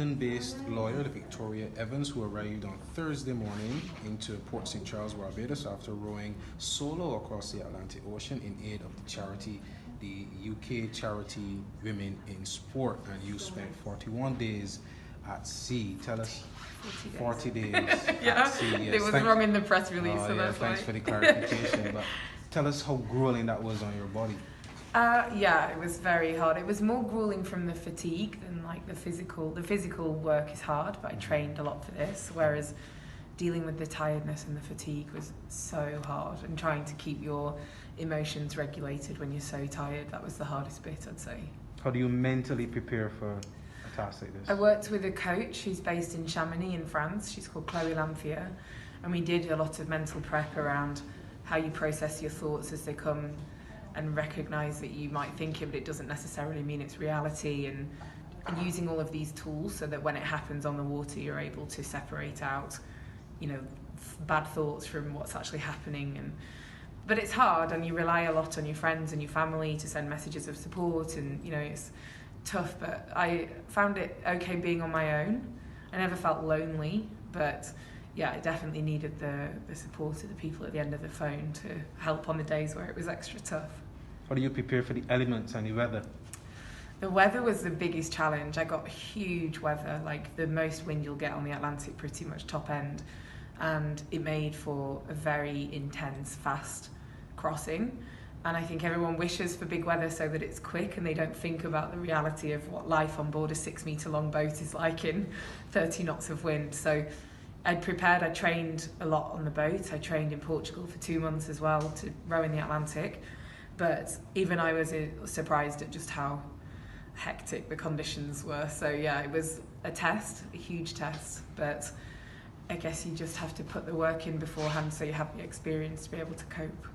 London-based lawyer Victoria Evans, who arrived on Thursday morning into Port St. Charles, Barbados, after rowing solo across the Atlantic Ocean in aid of the charity, the UK charity Women in Sport. And you spent 41 days at sea. Tell us. 40 days yeah, at sea. Yes. it was wrong in the press release, so that's thanks why. for the clarification. But tell us how grueling that was on your body. Yeah, it was very hard. It was more grueling from the fatigue than like the physical. The physical work is hard, but I trained a lot for this, whereas dealing with the tiredness and the fatigue was so hard, and trying to keep your emotions regulated when you're so tired, that was the hardest bit, I'd say. How do you mentally prepare for a task like this? I worked with a coach who's based in Chamonix in France. She's called Chloe Lamphere, and we did a lot of mental prep around how you process your thoughts as they come, and recognise that you might think it, but it doesn't necessarily mean it's reality, and using all of these tools so that when it happens on the water, you're able to separate out, you know, bad thoughts from what's actually happening. But it's hard, and you rely a lot on your friends and your family to send messages of support, and you know, it's tough, but I found it okay being on my own. I never felt lonely, but yeah, I definitely needed the support of the people at the end of the phone to help on the days where it was extra tough. How do you prepare for the elements and the weather? The weather was the biggest challenge. I got huge weather, like the most wind you'll get on the Atlantic, pretty much top end, and it made for a very intense, fast crossing. And I think everyone wishes for big weather so that it's quick, and they don't think about the reality of what life on board a 6-metre long boat is like in 30 knots of wind. So I'd prepared, I trained a lot on the boat. I trained in Portugal for 2 months as well to row in the Atlantic. But even I was surprised at just how hectic the conditions were. So yeah, it was a test, a huge test. But I guess you just have to put the work in beforehand so you have the experience to be able to cope.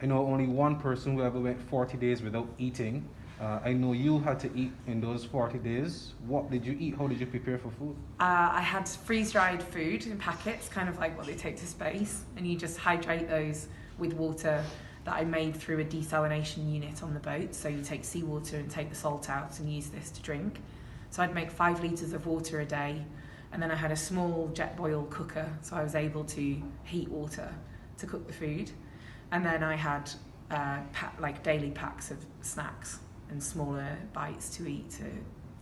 I know only one person who ever went 40 days without eating. I know you had to eat in those 40 days. What did you eat? How did you prepare for food? I had freeze-dried food in packets, kind of like what they take to space, and you just hydrate those with water that I made through a desalination unit on the boat. So you take seawater and take the salt out and use this to drink. So I'd make 5 litres of water a day, and then I had a small jet boil cooker, so I was able to heat water to cook the food. And then I had like daily packs of snacks and smaller bites to eat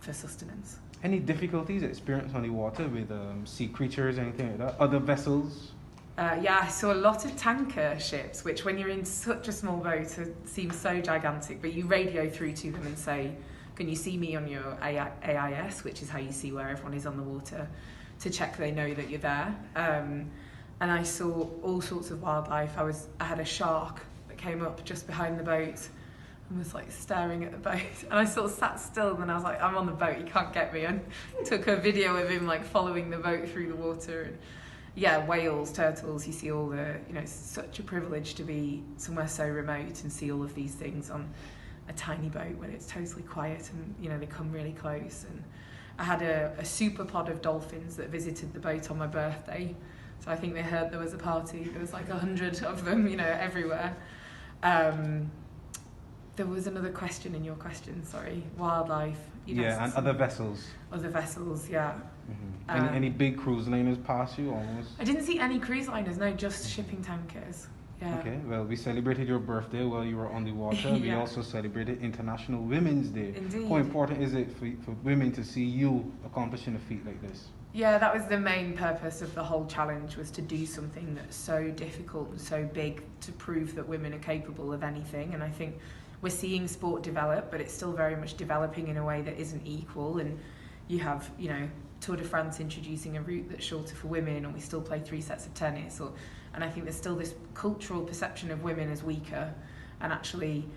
for sustenance. Any difficulties experienced on the water with sea creatures, anything like that? Other vessels? Yeah, I saw a lot of tanker ships, which when you're in such a small boat, it seems so gigantic, but you radio through to them and say, can you see me on your AIS, which is how you see where everyone is on the water, to check they know that you're there. And I saw all sorts of wildlife. I had a shark that came up just behind the boat and was like staring at the boat. And I sort of sat still, and I was like, I'm on the boat, you can't get me. And took a video of him like following the boat through the water. And yeah, whales, turtles, you see all the, you know, it's such a privilege to be somewhere so remote and see all of these things on a tiny boat when it's totally quiet, and you know, they come really close. And I had a super pod of dolphins that visited the boat on my birthday. So I think they heard there was a party. There was like 100 of them, you know, everywhere. There was another question in your question, sorry. Wildlife. Yeah, and other vessels. Other vessels, yeah. Mm-hmm. Any big cruise liners pass you almost? I didn't see any cruise liners, no, just shipping tankers. Yeah. Okay, well, we celebrated your birthday while you were on the water. Yeah. We also celebrated International Women's Day. Indeed. How important is it for women to see you accomplishing a feat like this? Yeah, that was the main purpose of the whole challenge, was to do something that's so difficult and so big, to prove that women are capable of anything. And I think we're seeing sport develop, but it's still very much developing in a way that isn't equal. And you have, you know, Tour de France introducing a route that's shorter for women, and we still play 3 sets of tennis. And I think there's still this cultural perception of women as weaker. And actually,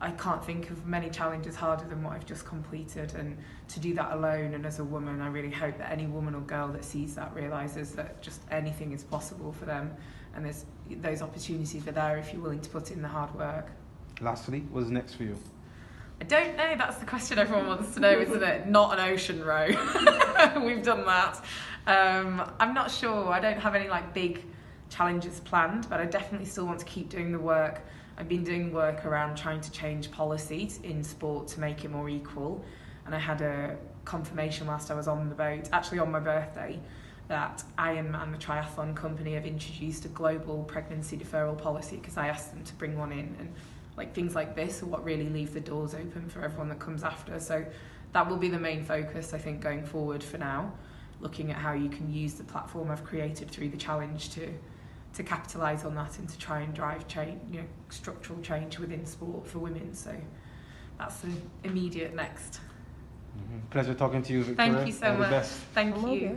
I can't think of many challenges harder than what I've just completed, and to do that alone and as a woman, I really hope that any woman or girl that sees that realises that just anything is possible for them, and there's those opportunities are there if you're willing to put in the hard work. Lastly, what's next for you? I don't know, that's the question everyone wants to know, isn't it? Not an ocean row. We've done that. I'm not sure, I don't have any like big challenges planned, but I definitely still want to keep doing the work. I've been doing work around trying to change policies in sport to make it more equal, and I had a confirmation whilst I was on the boat, actually on my birthday, that Ironman, the triathlon company, have introduced a global pregnancy deferral policy, because I asked them to bring one in, and like things like this are what really leave the doors open for everyone that comes after. So that will be the main focus, I think, going forward for now, looking at how you can use the platform I've created through the challenge to capitalise on that and to try and drive change, structural change within sport for women. So that's the immediate next. Pleasure talking to you, Victoria. Thank you so much. All the best. Thank you. Okay.